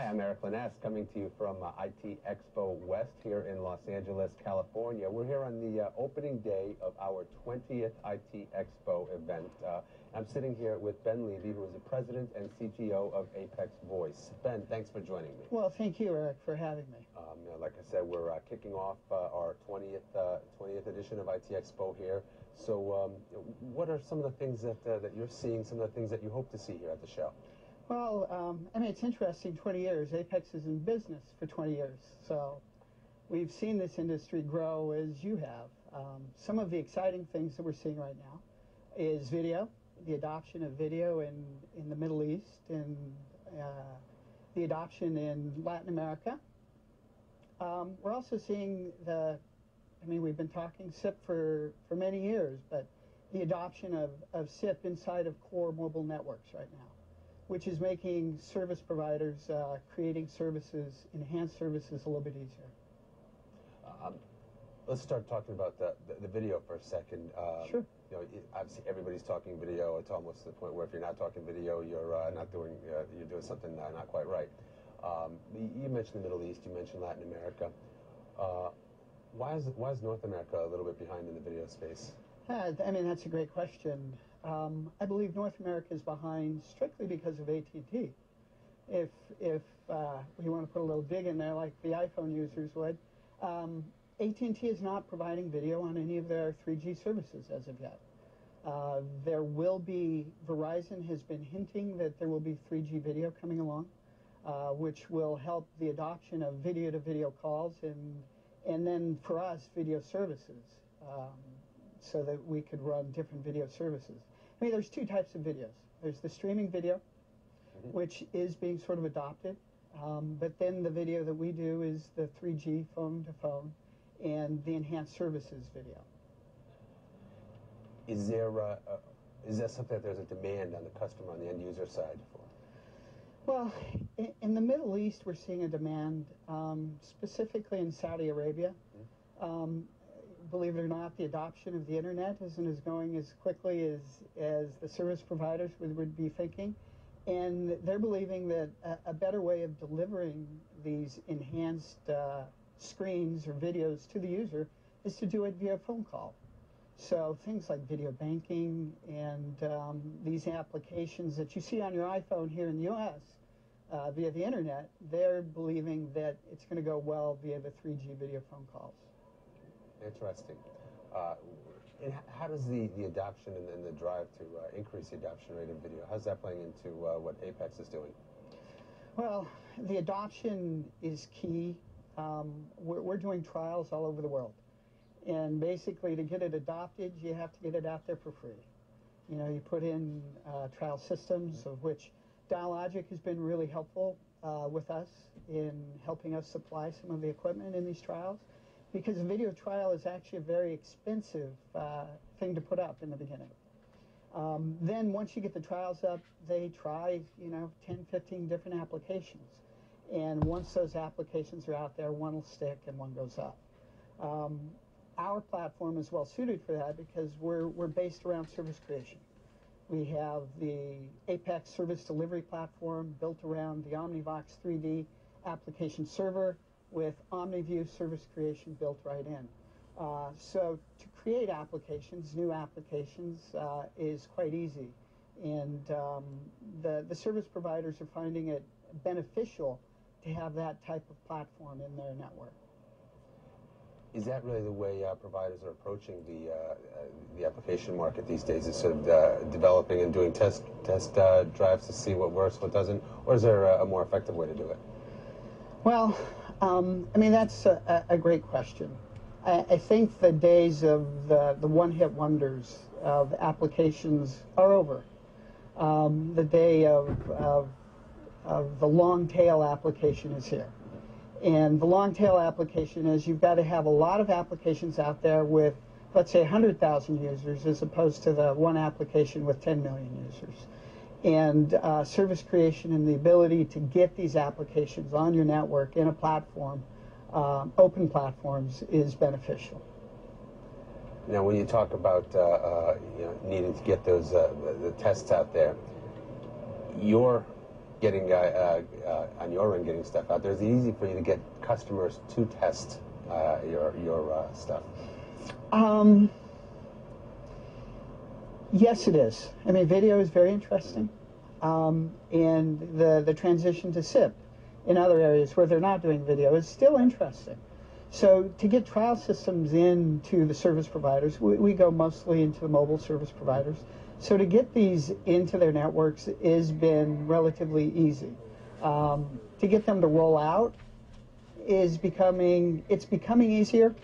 Hi, I'm Eric Laness, coming to you from ITEXPO West here in Los Angeles, California. We're here on the opening day of our 20th ITEXPO event. I'm sitting here with Ben Levy, who is the president and CTO of Apex Voice. Ben, thanks for joining me. Well, thank you, Eric, for having me. Like I said, we're kicking off our 20th edition of ITEXPO here. So what are some of the things that you're seeing, some of the things that you hope to see here at the show? Well, I mean, it's interesting, 20 years. Apex is in business for 20 years. So we've seen this industry grow as you have. Some of the exciting things that we're seeing right now is video, the adoption of video in the Middle East, and the adoption in Latin America. We're also seeing we've been talking SIP for many years, but the adoption of SIP inside of core mobile networks right now, which is making service providers creating services, enhanced services, a little bit easier. Let's start talking about the video for a second. Sure. You know, obviously everybody's talking video. It's almost to the point where if you're not talking video, you're you're doing something not quite right. You mentioned the Middle East. You mentioned Latin America. Why is North America a little bit behind in the video space? I mean, that's a great question. I believe North America is behind strictly because of AT&T. If we want to put a little dig in there like the iPhone users would, AT&T is not providing video on any of their 3G services as of yet. There will be, Verizon has been hinting that there will be 3G video coming along, which will help the adoption of video-to-video calls and then for us, video services, so that we could run different video services. I mean, there's two types of videos. There's the streaming video, which is being sort of adopted, but then the video that we do is the 3G phone-to-phone and the enhanced services video. Is there something that there's a demand on the customer, on the end user side for? Well, in the Middle East, we're seeing a demand, specifically in Saudi Arabia. Believe it or not, the adoption of the internet isn't going as quickly as the service providers would be thinking. And they're believing that a better way of delivering these enhanced screens or videos to the user is to do it via phone call. So things like video banking and these applications that you see on your iPhone here in the U.S. Via the internet, they're believing that it's going to go well via the 3G video phone calls. Interesting. And how does the adoption and the drive to increase the adoption rate of video, how's that playing into what Apex is doing? Well, the adoption is key. We're doing trials all over the world. And basically, to get it adopted, you have to get it out there for free. You know, you put in trial systems, of which Dialogic has been really helpful with us in helping us supply some of the equipment in these trials, because a video trial is actually a very expensive thing to put up in the beginning. Then once you get the trials up, they try, 10, 15 different applications. And once those applications are out there, one will stick and one goes up. Our platform is well suited for that because we're based around service creation. We have the Apex service delivery platform built around the OmniVox 3D application server with OmniView service creation built right in. So to create applications, new applications, is quite easy. And the service providers are finding it beneficial to have that type of platform in their network. Is that really the way providers are approaching the application market these days? Is sort of developing and doing test drives to see what works, what doesn't, or is there a more effective way to do it? Well, I mean, that's a great question. I think the days of the one-hit wonders of applications are over. The day of the long-tail application is here. And the long-tail application is you've got to have a lot of applications out there with, let's say, 100,000 users as opposed to the one application with 10 million users. And service creation and the ability to get these applications on your network in a platform, open platforms, is beneficial. Now, when you talk about needing to get those the tests out there, your getting on your end, getting stuff out there? Is it easy for you to get customers to test your stuff? Yes, it is. I mean, video is very interesting, and the transition to SIP in other areas where they're not doing video is still interesting. So to get trial systems into the service providers, we go mostly into the mobile service providers. So to get these into their networks has been relatively easy. To get them to roll out it's becoming easier.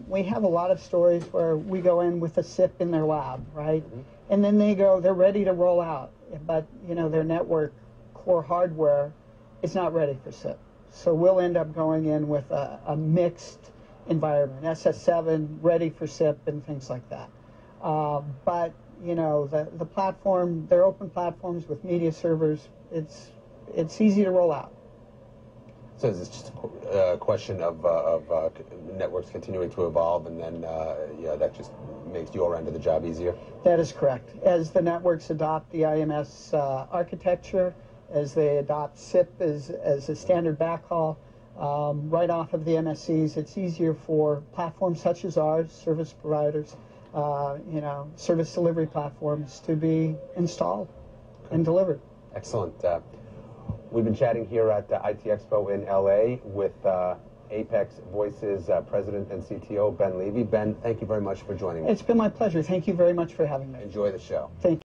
We have a lot of stories where we go in with a SIP in their lab, right? Mm-hmm. And then they're ready to roll out, but their network core hardware is not ready for SIP. So we'll end up going in with a mixed environment, SS7 ready for SIP and things like that. But the platform, they're open platforms with media servers. It's easy to roll out. So is it just a question of networks continuing to evolve, and then that just makes your end of the job easier? That is correct. As the networks adopt the IMS architecture, as they adopt SIP as a standard backhaul right off of the MSCs, it's easier for platforms such as ours, service providers, service delivery platforms, to be installed and delivered. Excellent. We've been chatting here at ITEXPO in LA with Apex Voice's President and CTO, Ben Levy. Ben, thank you very much for joining me. It's been my pleasure. Thank you very much for having me. Enjoy the show. Thank you.